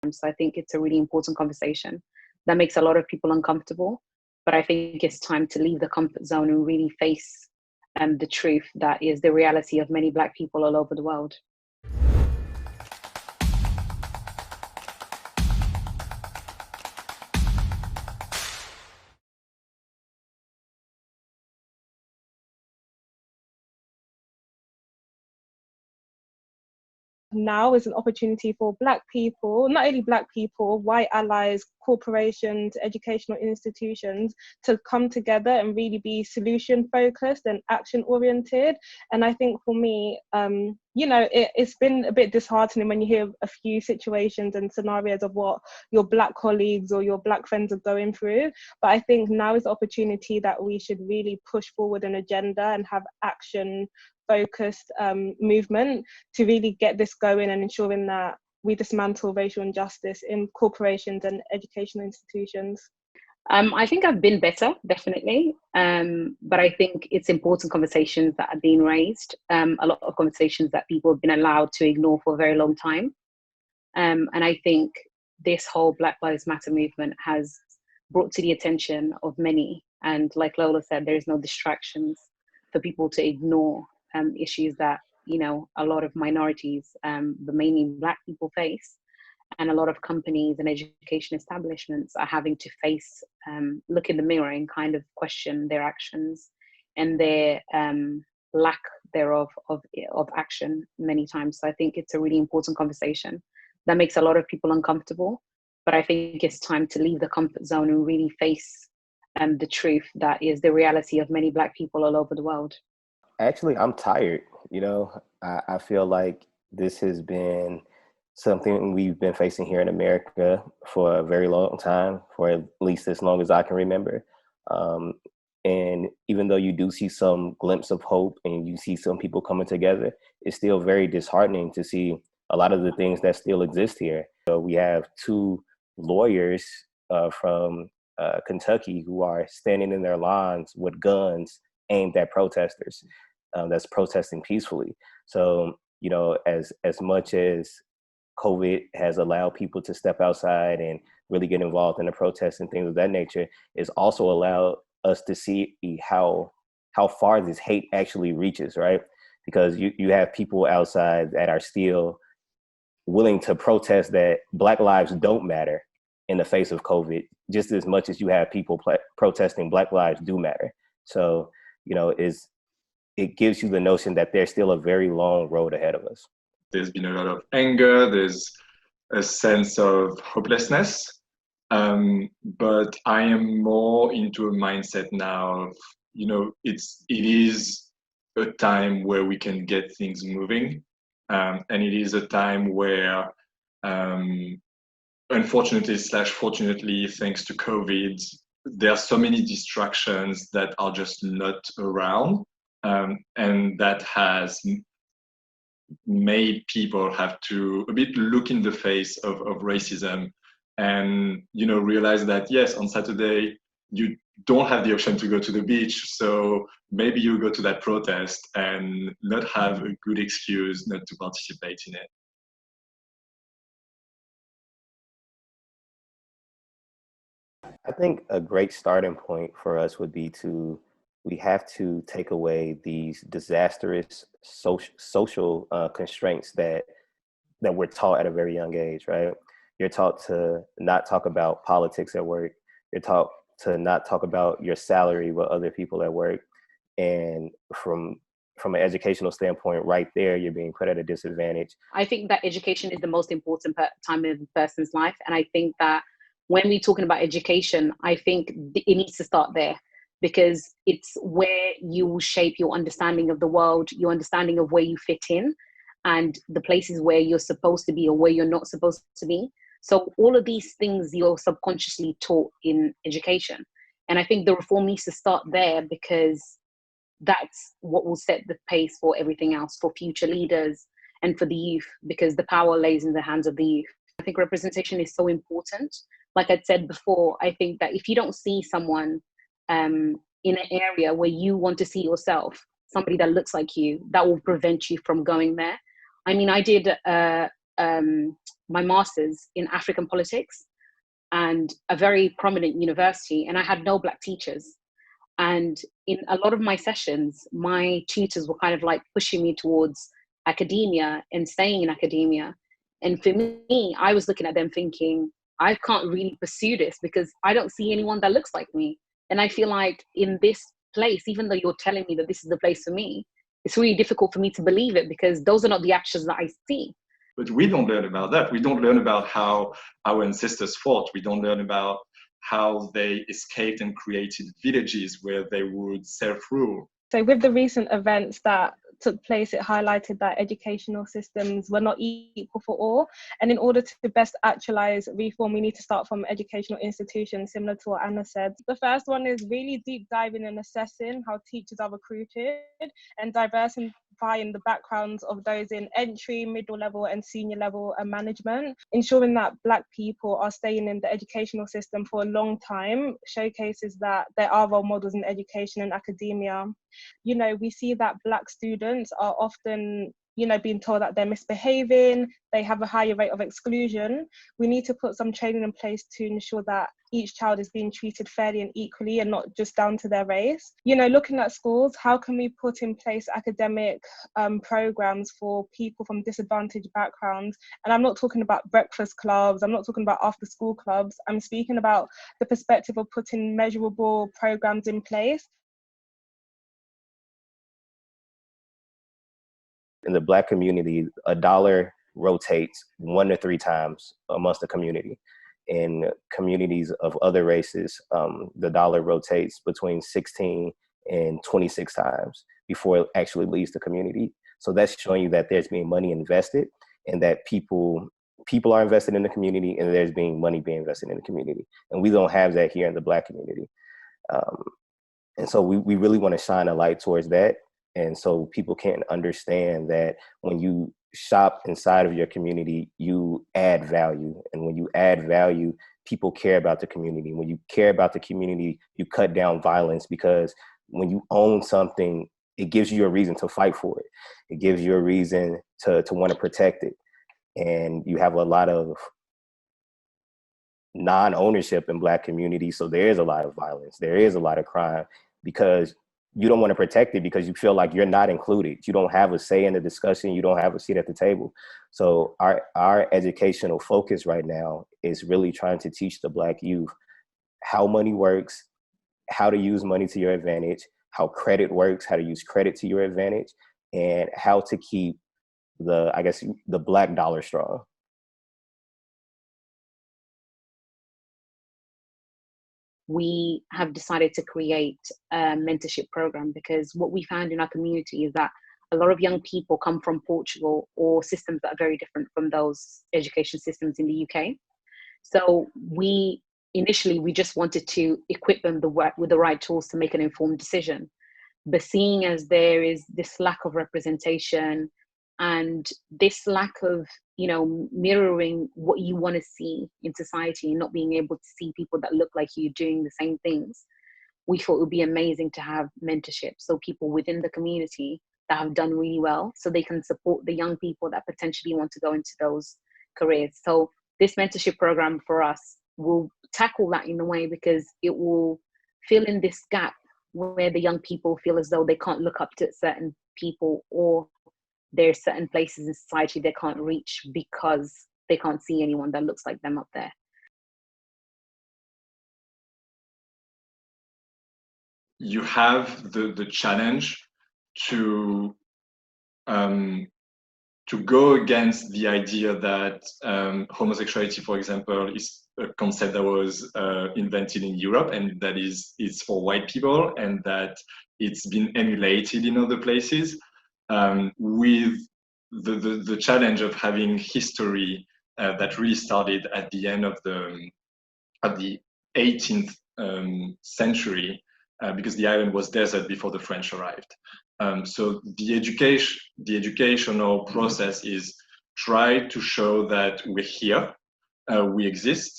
So I think it's a really important conversation that makes a lot of people uncomfortable. But I think it's time to leave the comfort zone and really face the truth that is the reality of many Black people all over the world. Now is an opportunity for Black people, not only Black people, white allies, corporations, educational institutions to come together and really be solution focused and action oriented. And I think for me, it's been a bit disheartening when you hear a few situations and scenarios of what your Black colleagues or your Black friends are going through. But I think now is the opportunity that we should really push forward an agenda and have action focused movement to really get this going and ensuring that we dismantle racial injustice in corporations and educational institutions. I think I've been better, definitely. But I think it's important conversations that are being raised, a lot of conversations that people have been allowed to ignore for a very long time. And I think this whole Black Lives Matter movement has brought to the attention of many. And like Lola said, there is no distractions for people to ignore issues that, a lot of minorities, but mainly Black people face. And a lot of companies and education establishments are having to face, look in the mirror and kind of question their actions and their lack thereof of action many times. So I think it's a really important conversation that makes a lot of people uncomfortable. But I think it's time to leave the comfort zone and really face the truth that is the reality of many Black people all over the world. Actually, I'm tired. I feel like this has been something we've been facing here in America for a very long time, for at least as long as I can remember. And even though you do see some glimpse of hope and you see some people coming together, it's still very disheartening to see a lot of the things that still exist here. So we have two lawyers from Kentucky who are standing in their lawns with guns aimed at protesters that's protesting peacefully. So, as much as COVID has allowed people to step outside and really get involved in the protests and things of that nature, it's also allowed us to see how far this hate actually reaches, right? Because you have people outside that are still willing to protest that Black lives don't matter in the face of COVID, just as much as you have people protesting Black lives do matter. So, it gives you the notion that there's still a very long road ahead of us. There's been a lot of anger, there's a sense of hopelessness, but I am more into a mindset now of, it is a time where we can get things moving, and it is a time where, unfortunately / fortunately, thanks to COVID, there are so many distractions that are just not around, and that has made people have to a bit look in the face of racism and realize that yes, on Saturday you don't have the option to go to the beach, so maybe you go to that protest and not have a good excuse not to participate in it. I think a great starting point for us would be we have to take away these disastrous social constraints that we're taught at a very young age, right? You're taught to not talk about politics at work. You're taught to not talk about your salary with other people at work. And from an educational standpoint, right there, you're being put at a disadvantage. I think that education is the most important time in a person's life. And I think that when we're talking about education, I think it needs to start there, because it's where you will shape your understanding of the world, your understanding of where you fit in, and the places where you're supposed to be or where you're not supposed to be. So all of these things you're subconsciously taught in education. And I think the reform needs to start there, because that's what will set the pace for everything else, for future leaders and for the youth, because the power lays in the hands of the youth. I think representation is so important. Like I said before, I think that if you don't see someone in an area where you want to see yourself, somebody that looks like you, that will prevent you from going there. I mean, I did a my master's in African politics and a very prominent university, and I had no Black teachers. And in a lot of my sessions, my tutors were kind of like pushing me towards academia and staying in academia. And for me, I was looking at them thinking, I can't really pursue this because I don't see anyone that looks like me. And I feel like in this place, even though you're telling me that this is the place for me, it's really difficult for me to believe it because those are not the actions that I see. But we don't learn about that. We don't learn about how our ancestors fought. We don't learn about how they escaped and created villages where they would self-rule. So with the recent events that took place, it highlighted that educational systems were not equal for all. And in order to best actualize reform, we need to start from educational institutions, similar to what Anna said. The first one is really deep diving and assessing how teachers are recruited and diversifying the backgrounds of those in entry, middle level and senior level management. Ensuring that Black people are staying in the educational system for a long time showcases that there are role models in education and academia. You know, we see that Black students are often, you know, being told that they're misbehaving, they have a higher rate of exclusion. We need to put some training in place to ensure that each child is being treated fairly and equally and not just down to their race. You know, looking at schools, how can we put in place academic programs for people from disadvantaged backgrounds? And I'm not talking about breakfast clubs, I'm not talking about after school clubs, I'm speaking about the perspective of putting measurable programs in place. In the Black community, a dollar rotates 1 to 3 times amongst the community. In communities of other races, the dollar rotates between 16 and 26 times before it actually leaves the community. So that's showing you that there's being money invested and that people are invested in the community and there's money being invested in the community. And we don't have that here in the Black community. And so we really want to shine a light towards that. And so people can understand that when you shop inside of your community, you add value. And when you add value, people care about the community. When you care about the community, you cut down violence, because when you own something, it gives you a reason to fight for it. It gives you a reason to want to protect it. And you have a lot of non-ownership in Black communities. So there is a lot of violence. There is a lot of crime because you don't want to protect it because you feel like you're not included. You don't have a say in the discussion. You don't have a seat at the table. So our educational focus right now is really trying to teach the Black youth how money works, how to use money to your advantage, how credit works, how to use credit to your advantage, and how to keep the Black dollar strong. We have decided to create a mentorship program because what we found in our community is that a lot of young people come from Portugal or systems that are very different from those education systems in the UK. So we just wanted to equip them with the right tools to make an informed decision. But seeing as there is this lack of representation and this lack of, mirroring what you want to see in society and not being able to see people that look like you doing the same things, we thought it would be amazing to have mentorship. So people within the community that have done really well, so they can support the young people that potentially want to go into those careers. So this mentorship program for us will tackle that in a way because it will fill in this gap where the young people feel as though they can't look up to certain people, or there are certain places in society they can't reach because they can't see anyone that looks like them up there. You have the challenge to go against the idea that homosexuality, for example, is a concept that was invented in Europe and that it's for white people and that it's been emulated in other places. With the challenge of having history that really started at the end of the 18th century, because the island was desert before the French arrived. So the educational process is try to show that we're here, we exist,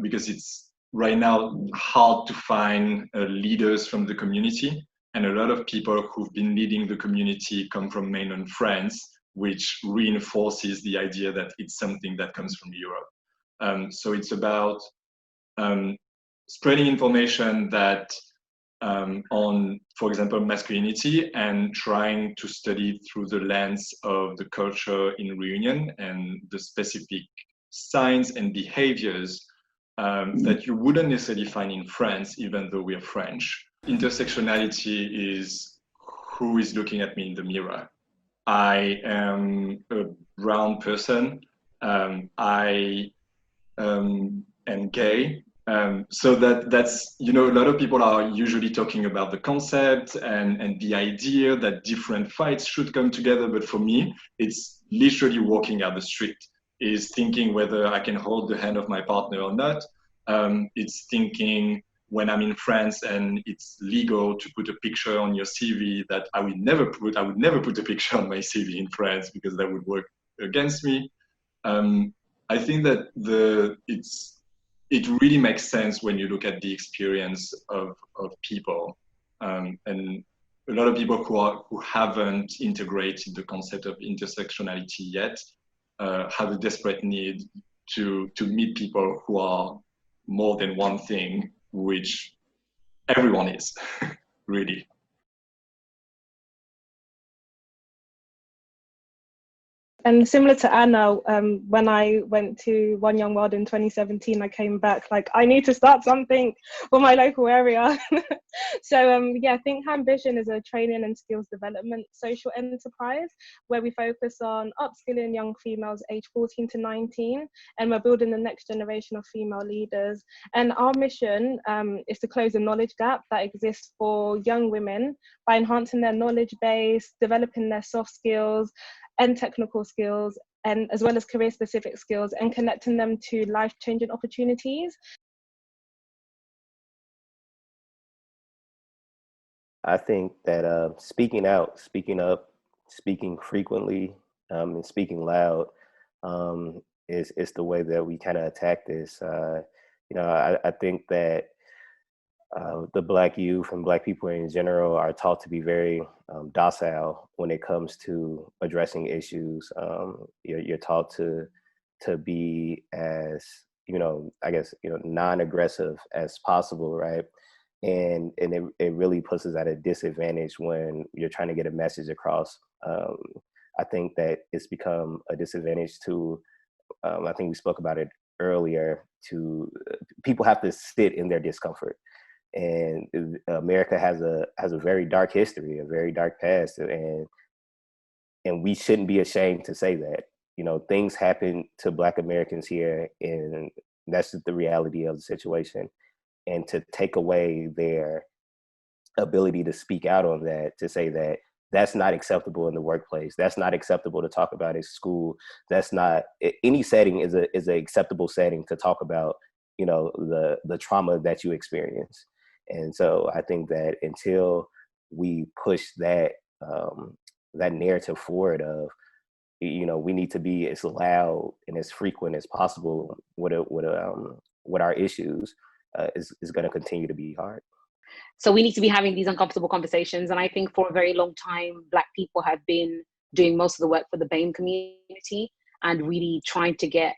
because it's right now hard to find leaders from the community. And a lot of people who've been leading the community come from mainland France, which reinforces the idea that it's something that comes from Europe. So it's about spreading information that on, for example, masculinity, and trying to study through the lens of the culture in reunion and the specific signs and behaviors that you wouldn't necessarily find in France, even though we're French. Intersectionality is who is looking at me in the mirror. I am a brown person. I am gay. So that's, you know, a lot of people are usually talking about the concept and the idea that different fights should come together. But for me, it's literally walking out the street, is thinking whether I can hold the hand of my partner or not. It's thinking when I'm in France and it's legal to put a picture on your CV that I would never put a picture on my CV in France because that would work against me. I think that it really makes sense when you look at the experience of people, and a lot of people who haven't integrated the concept of intersectionality yet have a desperate need to meet people who are more than one thing, which everyone is, really. And similar to Anna, when I went to One Young World in 2017, I came back like, I need to start something for my local area. So yeah, thinkHER Ambition is a training and skills development social enterprise where we focus on upskilling young females aged 14 to 19, and we're building the next generation of female leaders. And our mission is to close the knowledge gap that exists for young women by enhancing their knowledge base, developing their soft skills and technical skills, and as well as career-specific skills, and connecting them to life-changing opportunities. I think that speaking out, speaking up, speaking frequently, and speaking loud is the way that we kind of attack this. You know, I think that the Black youth and Black people in general are taught to be very docile when it comes to addressing issues. You're taught to be as, you know, I guess, you know, non-aggressive as possible, right? And it really puts us at a disadvantage when you're trying to get a message across. I think that it's become a disadvantage to, I think we spoke about it earlier, to people have to sit in their discomfort. And America has a very dark history, a very dark past, and we shouldn't be ashamed to say that. You know, things happen to Black Americans here, and that's just the reality of the situation. And to take away their ability to speak out on that, to say that that's not acceptable in the workplace, that's not acceptable to talk about in school, that's not, any setting is a acceptable setting to talk about, you know, the trauma that you experience. And so I think that until we push that that narrative forward of, you know, we need to be as loud and as frequent as possible with our issues, is going to continue to be hard. So we need to be having these uncomfortable conversations. And I think for a very long time, Black people have been doing most of the work for the BAME community and really trying to get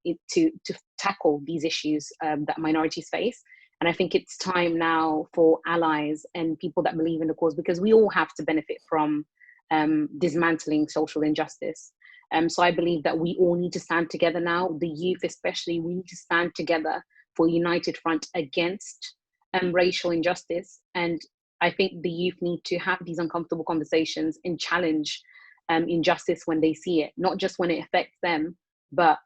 it to tackle these issues that minorities face. And I think it's time now for allies and people that believe in the cause, because we all have to benefit from dismantling social injustice. So I believe that we all need to stand together now, the youth especially, we need to stand together for a united front against racial injustice. And I think the youth need to have these uncomfortable conversations and challenge injustice when they see it, not just when it affects them, but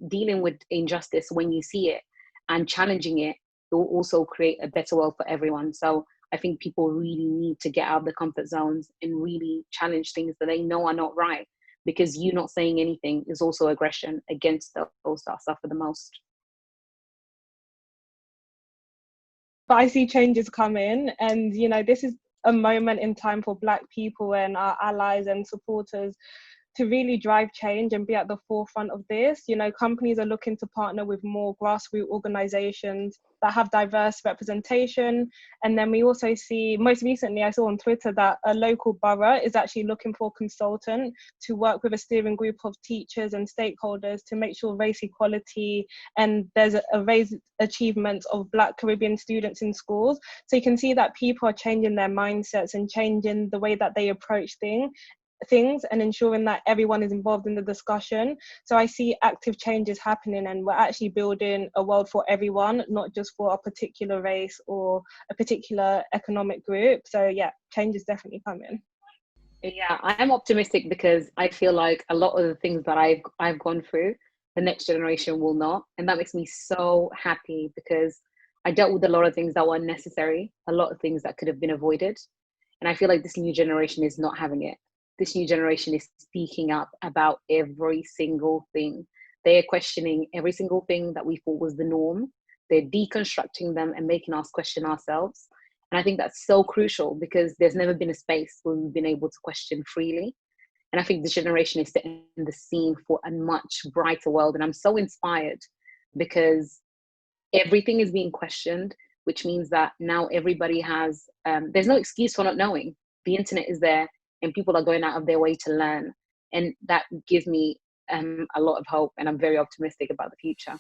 dealing with injustice when you see it and challenging it, it will also create a better world for everyone. So I think people really need to get out of the comfort zones and really challenge things that they know are not right, because you not saying anything is also aggression against those that suffer the most. But I see changes coming, and you know, this is a moment in time for Black people and our allies and supporters to really drive change and be at the forefront of this. You know, companies are looking to partner with more grassroots organizations that have diverse representation. And then we also see, most recently I saw on Twitter that a local borough is actually looking for a consultant to work with a steering group of teachers and stakeholders to make sure race equality and there's a raised achievements of Black Caribbean students in schools. So you can see that people are changing their mindsets and changing the way that they approach things and ensuring that everyone is involved in the discussion. So I see active changes happening, and we're actually building a world for everyone, not just for a particular race or a particular economic group. So yeah, change is definitely coming. Yeah, I'm optimistic because I feel like a lot of the things that I've gone through, the next generation will not. And that makes me so happy because I dealt with a lot of things that were unnecessary, a lot of things that could have been avoided. And I feel like this new generation is not having it. This new generation is speaking up about every single thing. They're questioning every single thing that we thought was the norm. They're deconstructing them and making us question ourselves. And I think that's so crucial because there's never been a space where we've been able to question freely. And I think this generation is setting the scene for a much brighter world. And I'm so inspired because everything is being questioned, which means that now everybody has, there's no excuse for not knowing. The internet is there and people are going out of their way to learn. And that gives me a lot of hope, and I'm very optimistic about the future.